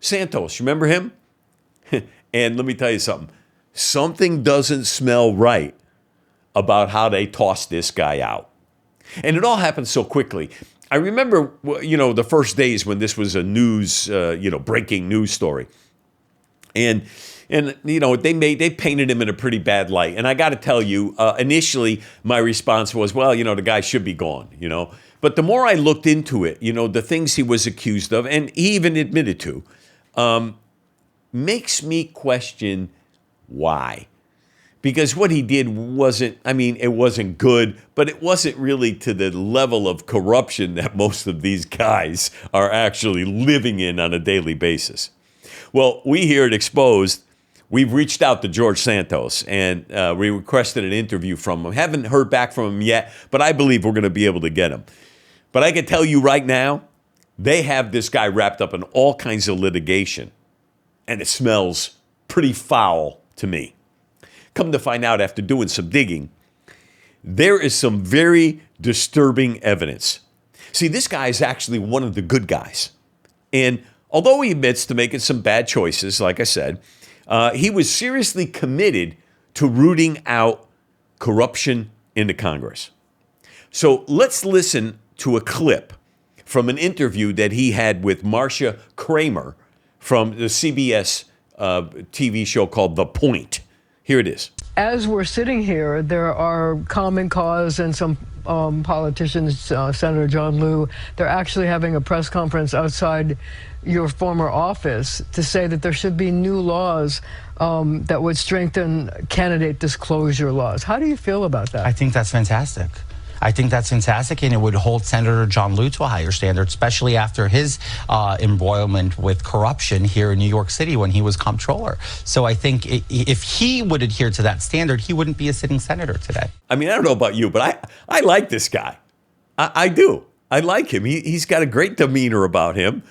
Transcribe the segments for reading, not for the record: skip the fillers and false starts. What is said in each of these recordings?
Santos, remember him? And let me tell you something. Something doesn't smell right about how they tossed this guy out. And it all happened so quickly. I remember, the first days when this was a news, breaking news story. And they painted him in a pretty bad light. And I got to tell you, initially my response was, well, the guy should be gone, But the more I looked into it, the things he was accused of, and he even admitted to, makes me question why. Because what he did it wasn't good, but it wasn't really to the level of corruption that most of these guys are actually living in on a daily basis. Well, we here at Exposed, we've reached out to George Santos, and we requested an interview from him. Haven't heard back from him yet, but I believe we're going to be able to get him. But I can tell you right now, they have this guy wrapped up in all kinds of litigation, and it smells pretty foul to me. Come to find out, after doing some digging, there is some very disturbing evidence. See, this guy is actually one of the good guys. And although he admits to making some bad choices, like I said, he was seriously committed to rooting out corruption in the Congress. So let's listen to a clip from an interview that he had with Marcia Kramer from the CBS TV show called The Point. Here it is. As we're sitting here, there are Common Cause and some politicians, Senator John Liu, they're actually having a press conference outside your former office to say that there should be new laws that would strengthen candidate disclosure laws. How do you feel about that? I think that's fantastic. And it would hold Senator John Liu to a higher standard, especially after his embroilment with corruption here in New York City when he was comptroller. So I think if he would adhere to that standard, he wouldn't be a sitting senator today. I don't know about you, but I like this guy. I do. I like him. He's got a great demeanor about him.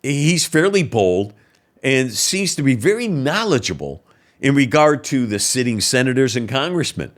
He's fairly bold and seems to be very knowledgeable in regard to the sitting senators and congressmen.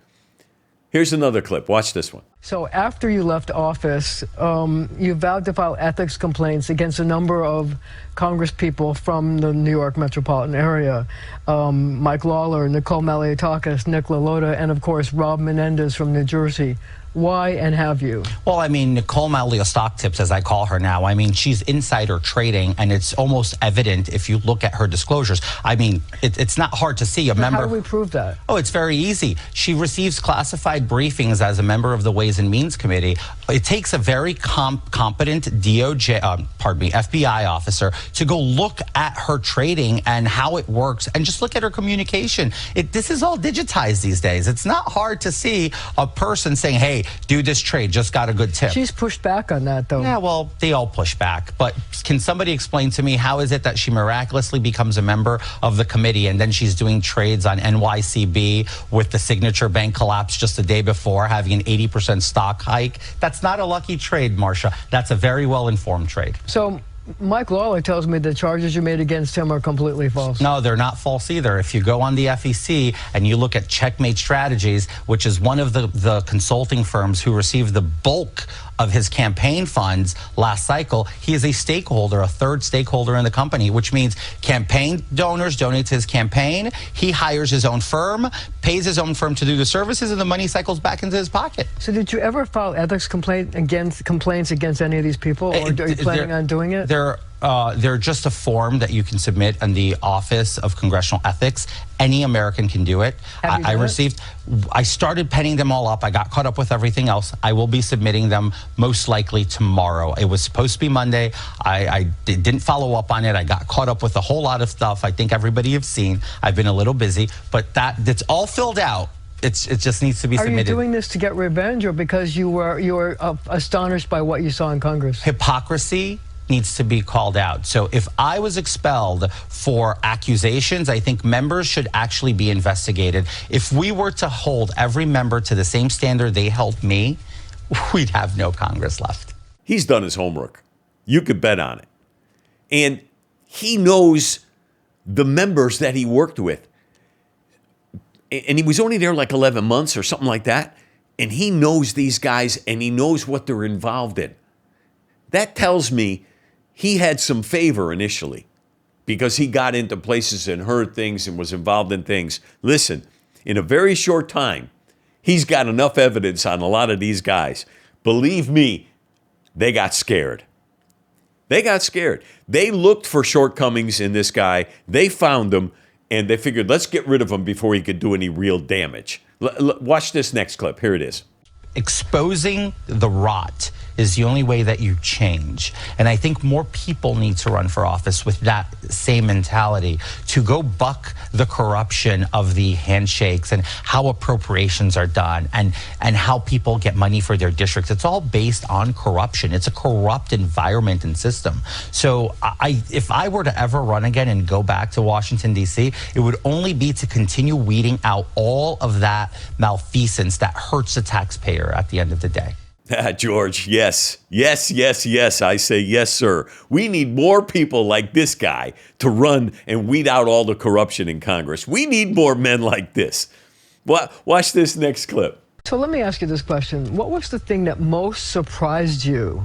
Here's another clip. Watch this one. So after you left office, you vowed to file ethics complaints against a number of congresspeople from the New York metropolitan area. Mike Lawler, Nicole Maliotakis, Nick LaLota, and of course, Rob Menendez from New Jersey. Why, and have you? Well, Nicole Maliotakis, as I call her now, she's insider trading, and it's almost evident if you look at her disclosures. It's not hard to see a member. How do we prove that? Oh, it's very easy. She receives classified briefings as a member of the Ways and Means Committee. It takes a very competent FBI officer to go look at her trading and how it works, and just look at her communication. This is all digitized these days. It's not hard to see a person saying, hey, do this trade, just got a good tip. She's pushed back on that, though. Yeah, well, they all push back. But can somebody explain to me, how is it that she miraculously becomes a member of the committee and then she's doing trades on NYCB with the Signature Bank collapse just the day before, having an 80% stock hike? That's not a lucky trade, Marcia. That's a very well-informed trade. So Mike Lawler tells me the charges you made against him are completely false. No, they're not false either. If you go on the FEC and you look at Checkmate Strategies, which is one of the consulting firms who received the bulk of his campaign funds last cycle, he is a stakeholder, a third stakeholder in the company, which means campaign donors donate to his campaign, he hires his own firm, pays his own firm to do the services, and the money cycles back into his pocket. So did you ever file ethics complaints against any of these people, or are you planning on doing it? They're just a form that you can submit in the Office of Congressional Ethics. Any American can do it. I started penning them all up. I got caught up with everything else. I will be submitting them most likely tomorrow. It was supposed to be Monday. I didn't follow up on it. I got caught up with a whole lot of stuff I think everybody have seen. I've been a little busy, but that's all filled out. It just needs to be submitted. Are you doing this to get revenge, or because you were astonished by what you saw in Congress? Hypocrisy needs to be called out. So if I was expelled for accusations, I think members should actually be investigated. If we were to hold every member to the same standard they held me, we'd have no Congress left. He's done his homework. You could bet on it. And he knows the members that he worked with. And he was only there like 11 months or something like that. And he knows these guys, and he knows what they're involved in. That tells me he had some favor initially. because he got into places and heard things and was involved in things. Listen, in a very short time, he's got enough evidence on a lot of these guys. Believe me, they got scared. They got scared. They looked for shortcomings in this guy. They found them, and they figured, let's get rid of him before he could do any real damage. Watch this next clip. Here it is. Exposing the rot is the only way that you change. And I think more people need to run for office with that same mentality, to go buck the corruption of the handshakes and how appropriations are done and how people get money for their districts. It's all based on corruption. It's a corrupt environment and system. So if I were to ever run again and go back to Washington, D.C., it would only be to continue weeding out all of that malfeasance that hurts the taxpayer at the end of the day. George, yes. I say yes, sir. We need more people like this guy to run and weed out all the corruption in Congress. We need more men like this. Watch this next clip. So let me ask you this question. What was the thing that most surprised you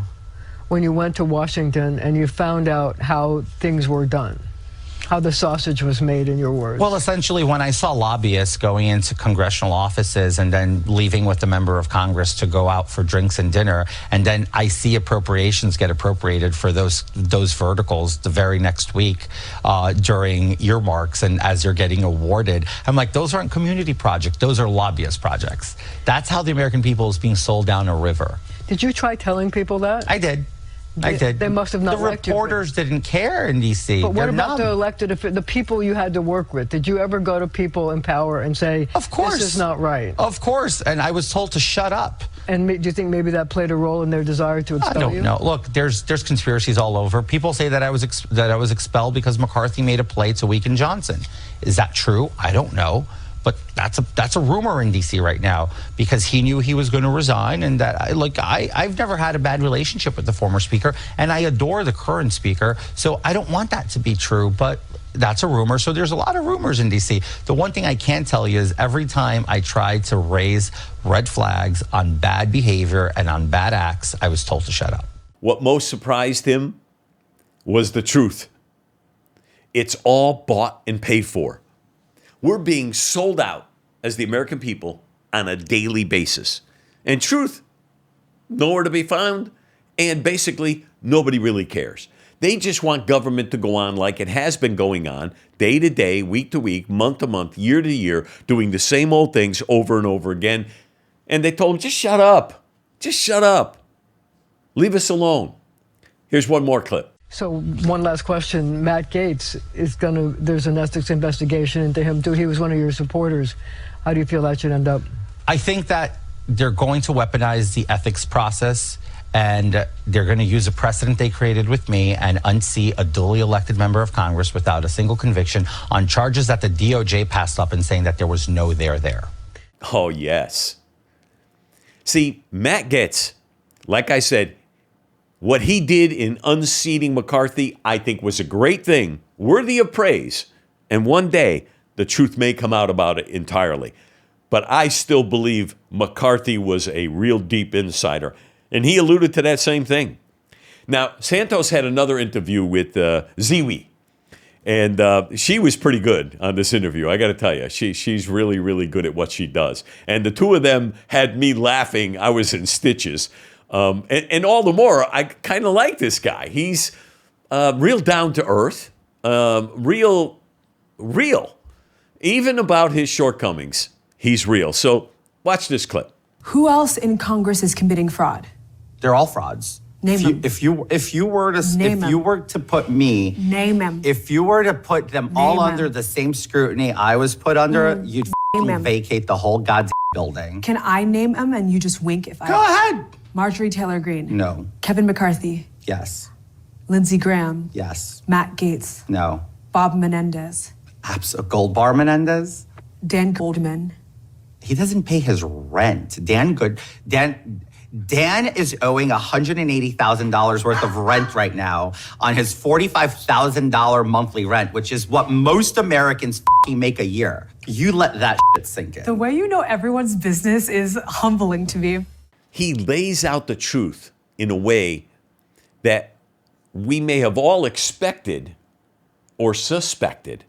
when you went to Washington and you found out how things were done? How the sausage was made, in your words? Well, essentially, when I saw lobbyists going into congressional offices and then leaving with a member of Congress to go out for drinks and dinner, and then I see appropriations get appropriated for those verticals the very next week during earmarks and as you're getting awarded, I'm like, those aren't community projects. Those are lobbyist projects. That's how the American people is being sold down a river. Did you try telling people that? I did. They must have not liked you. The reporters didn't care in D.C. But what about the elected, the people you had to work with? Did you ever go to people in power and say, of course, this is not right? Of course, and I was told to shut up. And do you think maybe that played a role in their desire to expel you? I don't know. Look, there's conspiracies all over. People say that I was expelled because McCarthy made a play to weaken Johnson. Is that true? I don't know. But that's a rumor in D.C. right now because he knew he was going to resign, and that I've never had a bad relationship with the former speaker, and I adore the current speaker, so I don't want that to be true, but that's a rumor. So there's a lot of rumors in D.C. The one thing I can tell you is every time I tried to raise red flags on bad behavior and on bad acts, I was told to shut up. What most surprised him was the truth. It's all bought and paid for. We're being sold out as the American people on a daily basis. And truth, nowhere to be found, and basically nobody really cares. They just want government to go on like it has been going on, day to day, week to week, month to month, year to year, doing the same old things over and over again. And they told them, just shut up. Just shut up. Leave us alone. Here's one more clip. So one last question. Matt Gaetz there's an ethics investigation into him too. He was one of your supporters. How do you feel that should end up? I think that they're going to weaponize the ethics process, and they're going to use a precedent they created with me and unseat a duly elected member of Congress without a single conviction on charges that the DOJ passed up and saying that there was no there. Oh, yes. See, Matt Gaetz, like I said, what he did in unseating McCarthy, I think was a great thing, worthy of praise. And one day, the truth may come out about it entirely. But I still believe McCarthy was a real deep insider. And he alluded to that same thing. Now, Santos had another interview with Ziwi. And she was pretty good on this interview, I got to tell you. She's really, really good at what she does. And the two of them had me laughing. I was in stitches. And all the more, I kind of like this guy. He's real down to earth, real. Even about his shortcomings, he's real. So watch this clip. Who else in Congress is committing fraud? They're all frauds. Name them. If you were to put me, name them. If you were to put them all under the same scrutiny I was put under, you'd vacate the whole goddamn building. Can I name them and you just wink if I? Go ahead. Marjorie Taylor Greene. No. Kevin McCarthy. Yes. Lindsey Graham. Yes. Matt Gaetz. No. Bob Menendez. Goldbar Menendez. Dan Goldman. He doesn't pay his rent. Dan is owing $180,000 worth of rent right now on his $45,000 monthly rent, which is what most Americans make a year. You let that shit sink in. The way you know everyone's business is humbling to me. He lays out the truth in a way that we may have all expected or suspected.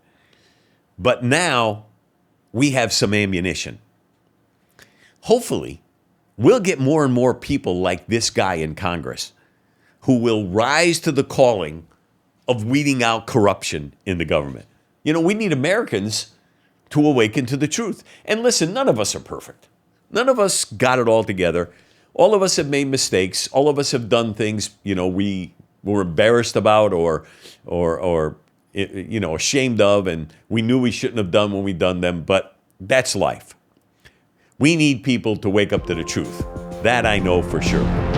But now we have some ammunition. Hopefully, we'll get more and more people like this guy in Congress who will rise to the calling of weeding out corruption in the government. You know, we need Americans to awaken to the truth. And listen, none of us are perfect. None of us got it all together. All of us have made mistakes. All of us have done things, you know, we were embarrassed about or you know, ashamed of, and we knew we shouldn't have done when we done them, but that's life. We need people to wake up to the truth. That I know for sure.